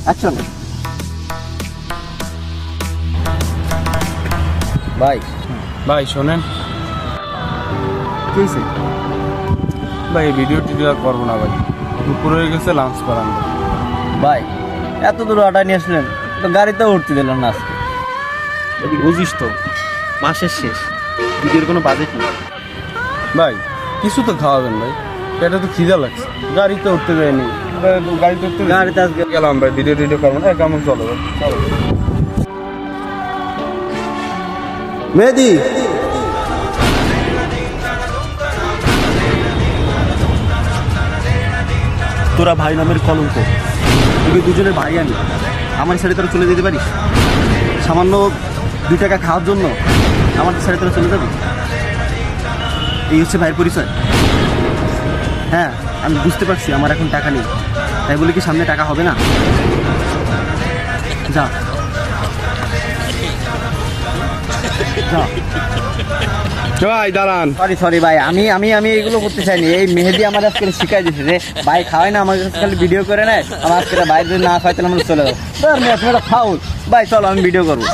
Action. ভাই ভাই শোনেন, কি হয়েছে? ভাই এই ভিডিও টিডিও আর করবো না ভাই, দুপুর হয়ে গেছে, লাঞ্চ করান। ভাই এত দূর অর্ডার নিয়ে আসলেন, তো গাড়িতেও উঠতে দিলেন না আজকে। বুঝিস তো মাসের শেষ, ভিডিওর কোনো বাজেট নেই। ভাই কিছু তো খাওয়াবেন ভাই, পেটে তো খিদা লাগছে, গাড়িতে উঠতে যায়নি, গাড়িতে উঠতে গাড়িতে আজকে গেলাম ভাই, ভিডিও টিডিও করবো না, কেমন চলো ভাই চলো। মেহেদি, তোরা ভাই নামের কলঙ্ক, তোকে দুজনের ভাই আমি, আমার ছেড়ে তোরা চলে যেতে পারিস? সামান্য 2 টাকা খাওয়ার জন্য আমার ছেড়ে তোরা চলে যাবি? এই হচ্ছে ভাইয়ের পরিচয়? হ্যাঁ আমি বুঝতে পারছি আমার এখন টাকা নেই, তাই বলে কি সামনে টাকা হবে না? যা যা। ভাই দাঁড়ান, সরি ভাই, আমি আমি আমি এগুলো করতে চাইনি। এই মেহেদি আমার আজকে শিখাই দিচ্ছে যে ভাই খাওয়াই না, আমার কাছে খালি ভিডিও করে নেয়, আমার আজকে ভাই যদি না খাওয়াই তাহলে আমরা চলে যাবো। ফাউল ভাই, চলো আমি ভিডিও করবো।